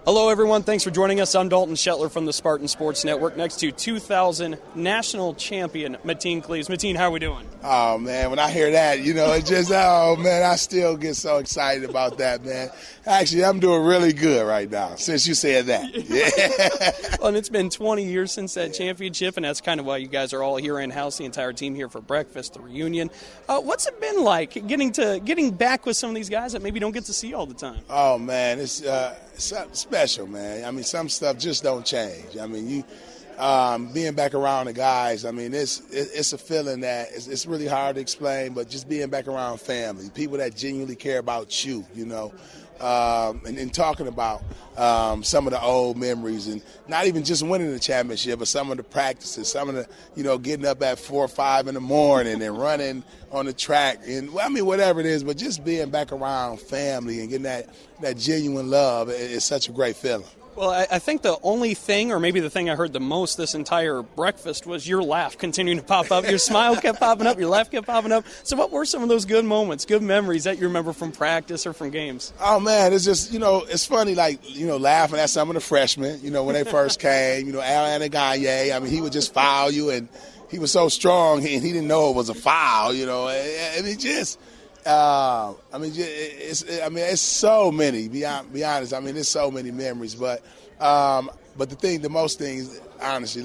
Hello, everyone. Thanks for joining us. I'm Dalton Shetler from the Spartan Sports Network, next to 2000 national champion Mateen Cleaves. Mateen, how are we doing? Oh, man, when I hear that, it just, oh, man, I still get so excited about that, man. Actually, I'm doing really good right now, since you said that. Yeah. Well, and it's been 20 years since that championship, and that's kind of why you guys are all here in-house, the entire team here for breakfast, the reunion. What's it been like getting back with some of these guys that maybe don't get to see all the time? Oh, man, it's special, man. I mean, some stuff just don't change. I mean, you being back around the guys, I mean, it's a feeling that it's really hard to explain, but just being back around family, people that genuinely care about you, and talking about some of the old memories, and not even just winning the championship, but some of the practices, some of the, getting up at 4 or 5 in the morning and running on the track, and I mean, whatever it is, but just being back around family and getting that genuine love is such a great feeling. Well, I think the only thing, or maybe the thing I heard the most this entire breakfast, was your laugh continuing to pop up. Your smile kept popping up. Your laugh kept popping up. So what were some of those good moments, good memories that you remember from practice or from games? Oh, man, it's just, it's funny, laughing at some of the freshmen, when they first came, Al Anagaye, I mean, he would just foul you, and he was so strong, and he didn't know it was a foul, it's so many. Be honest. I mean, there's so many memories. But the most things, honestly,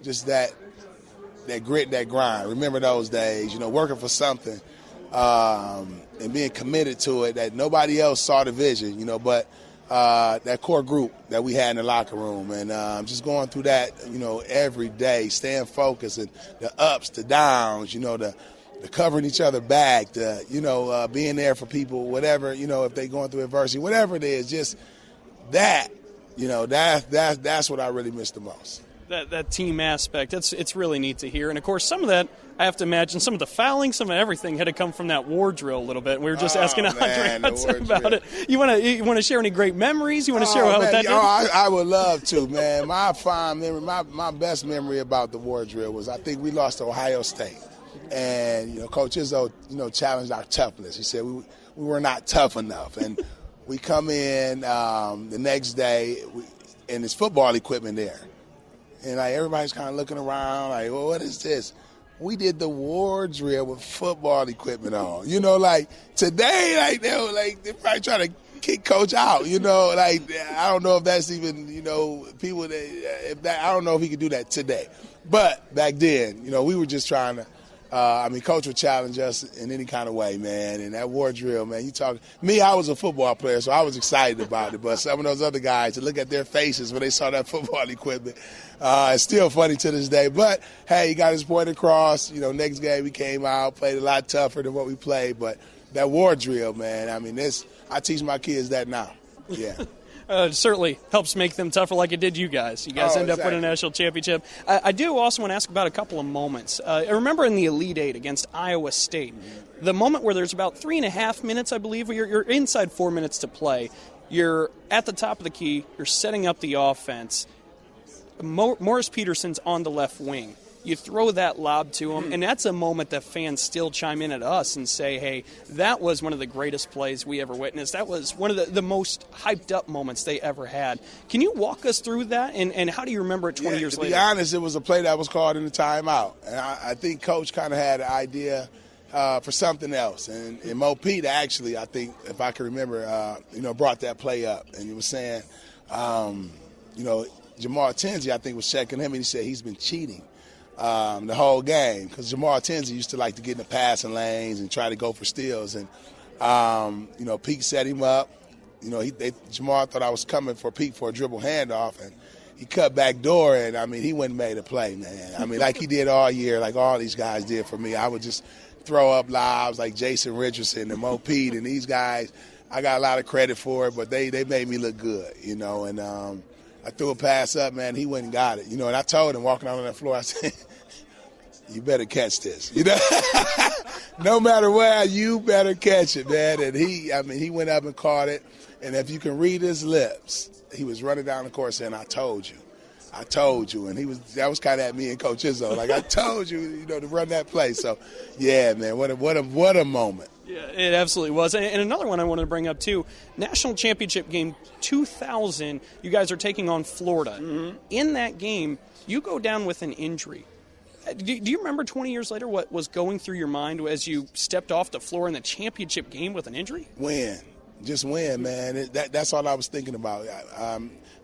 just that grit, that grind. Remember those days. Working for something, and being committed to it. That nobody else saw the vision. But that core group that we had in the locker room, and just going through that. Every day, staying focused, and the ups, the downs. The covering each other back, being there for people, whatever, if they're going through adversity, whatever it is, just that, that's what I really miss the most. That team aspect, it's really neat to hear. And, of course, some of that, I have to imagine, some of the fouling, some of everything had to come from that war drill a little bit. We were just asking Andre Hudson about it. You want to share any great memories? You want to share what that did? I would love to, man. My fond memory, my best memory about the war drill was I think we lost to Ohio State. And, Coach Izzo, challenged our toughness. He said we were not tough enough. And we come in the next day, and there's football equipment there. And, everybody's kind of looking around like, well, what is this? We did the war drill with football equipment on. Today, they're probably trying to kick Coach out. I don't know if that's even, people I don't know if he could do that today. But back then, we were just trying to. Coach would challenge us in any kind of way, man. And that war drill, man, I was a football player, so I was excited about it. But some of those other guys, to look at their faces when they saw that football equipment, it's still funny to this day. But, hey, he got his point across. Next game we came out, played a lot tougher than what we played. But that war drill, man, I teach my kids that now. Yeah. It certainly helps make them tougher like it did you guys. You guys end up winning a national championship. I do also want to ask about a couple of moments. I remember in the Elite Eight against Iowa State, the moment where there's about 3.5 minutes, I believe, where you're inside 4 minutes to play. You're at the top of the key. You're setting up the offense. Morris Peterson's on the left wing. You throw that lob to him, and that's a moment that fans still chime in at us and say, hey, that was one of the greatest plays we ever witnessed. That was one of the most hyped-up moments they ever had. Can you walk us through that, and how do you remember it 20 years later? To be honest, it was a play that was called in the timeout. And I think Coach kind of had an idea for something else. And Mo Pete, actually, I think, if I can remember, brought that play up. And he was saying, Jamal Tinsley, I think, was checking him, and he said he's been cheating the whole game, because Jamal Tinsley used to like to get in the passing lanes and try to go for steals. And, Pete set him up. Jamal thought I was coming for Pete for a dribble handoff, and he cut back door, and, he went and made a play, man. Like he did all year, like all these guys did for me. I would just throw up lobs like Jason Richardson and Mo Pete, and these guys, I got a lot of credit for it, but they made me look good, and I threw a pass up, man. He went and got it, and I told him walking out on that floor, I said, you better catch this, no matter where, you better catch it, man. And he went up and caught it. And if you can read his lips, he was running down the court saying, I told you. I told you. And that was kind of at me and Coach Izzo. Like, I told you, you know, to run that play. So, yeah, man, what a moment. Yeah, it absolutely was. And another one I wanted to bring up, too, National Championship Game 2000, you guys are taking on Florida. Mm-hmm. In that game, you go down with an injury. Do you remember 20 years later what was going through your mind as you stepped off the floor in the championship game with an injury? Win. Just win, man. That's all I was thinking about.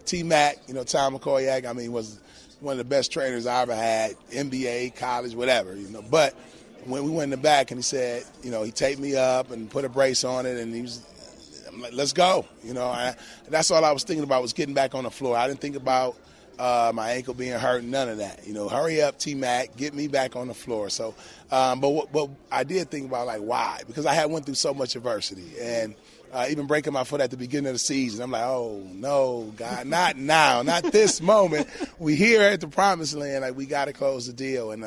T-Mac, you know, Tom McCoyak, I mean, was one of the best trainers I ever had, NBA, college, whatever, you know. But when we went in the back and he said, you know, he taped me up and put a brace on it, and I'm like, let's go. You know, that's all I was thinking about was getting back on the floor. I didn't think about my ankle being hurt, none of that. You know, hurry up, T-Mac, get me back on the floor. So, but I did think about, like, why? Because I had went through so much adversity. And even breaking my foot at the beginning of the season, I'm like, oh, no, God, not now, not this moment. We here at the promised land, like, we got to close the deal. And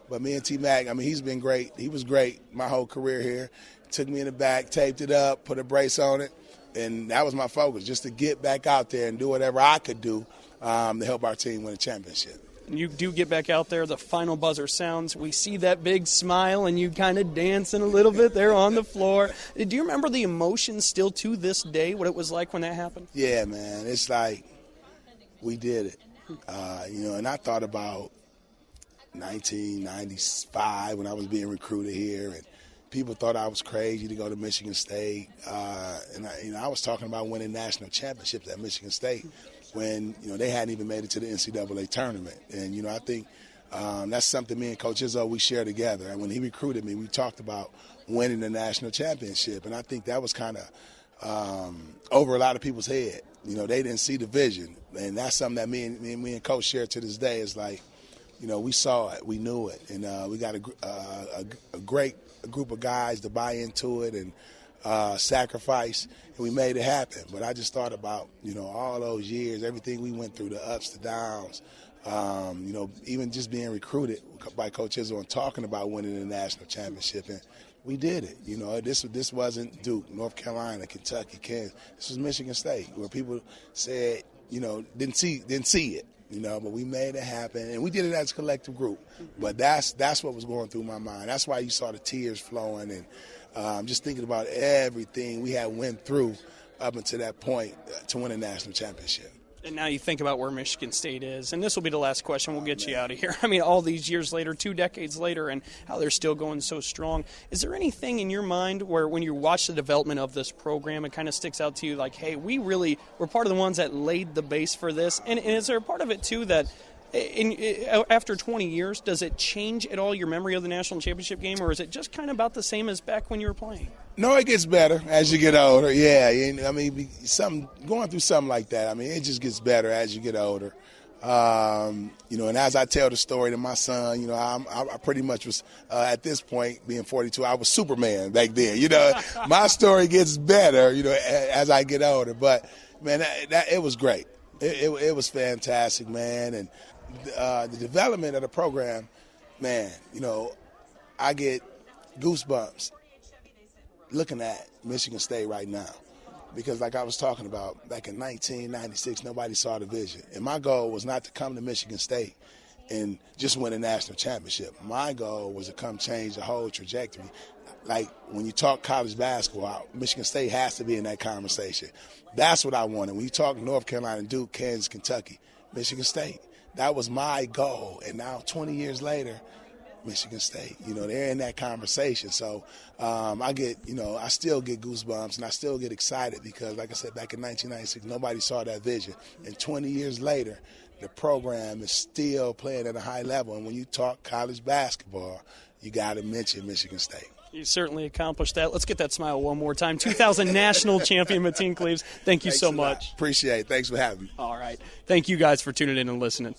but me and T-Mac, I mean, he's been great. He was great my whole career here. Took me in the back, taped it up, put a brace on it, and that was my focus, just to get back out there and do whatever I could do to help our team win a championship. You do get back out there, the final buzzer sounds, we see that big smile, and you kind of dancing a little bit there on the floor. Do you remember the emotion still to this day, what it was like when that happened? Yeah, man, it's like we did it. You know, and I thought about 1995 when I was being recruited here, and people thought I was crazy to go to Michigan State. And I was talking about winning national championships at Michigan State when, you know, they hadn't even made it to the NCAA tournament. And, you know, I think that's something me and Coach Izzo, we share together. And when he recruited me, we talked about winning the national championship. And I think that was kind of over a lot of people's head. You know, they didn't see the vision. And that's something that me and Coach share to this day. Is like, you know, we saw it, we knew it. And we got a great group of guys to buy into it and sacrifice, and we made it happen. But I just thought about, you know, all those years, everything we went through, the ups, the downs, you know, even just being recruited by Coach Izzo and talking about winning the national championship, and we did it. You know, this wasn't Duke, North Carolina, Kentucky, Kansas. This was Michigan State, where people said, you know, didn't see it. You know, but we made it happen, and we did it as a collective group. But that's what was going through my mind. That's why you saw the tears flowing, and just thinking about everything we had went through up until that point to win a national championship. And now you think about where Michigan State is, and this will be the last question. We'll get you out of here. I mean, all these years later, 2 decades later, and how they're still going so strong. Is there anything in your mind where when you watch the development of this program, it kind of sticks out to you like, hey, we're part of the ones that laid the base for this? And is there a part of it, too, that after 20 years, does it change at all your memory of the national championship game, or is it just kind of about the same as back when you were playing? No, it gets better as you get older. Yeah, I mean, going through something like that, I mean, it just gets better as you get older. You know, and as I tell the story to my son, you know, I pretty much was, at this point, being 42, I was Superman back then. You know, my story gets better, you know, as I get older. But, man, it was great. It was fantastic, man. And the development of the program, man, you know, I get goosebumps looking at Michigan State right now. Because like I was talking about, back in 1996, nobody saw the vision. And my goal was not to come to Michigan State and just win a national championship. My goal was to come change the whole trajectory. Like, when you talk college basketball, Michigan State has to be in that conversation. That's what I wanted. When you talk North Carolina, Duke, Kansas, Kentucky, Michigan State, that was my goal. And now 20 years later, Michigan State, you know, they're in that conversation. So I still get goosebumps and I still get excited because, like I said, back in 1996, nobody saw that vision. And 20 years later, the program is still playing at a high level. And when you talk college basketball, you got to mention Michigan State. You certainly accomplished that. Let's get that smile one more time. 2000 national champion Mateen Cleaves. Thank you so much. Appreciate it. Thanks for having me. All right. Thank you guys for tuning in and listening.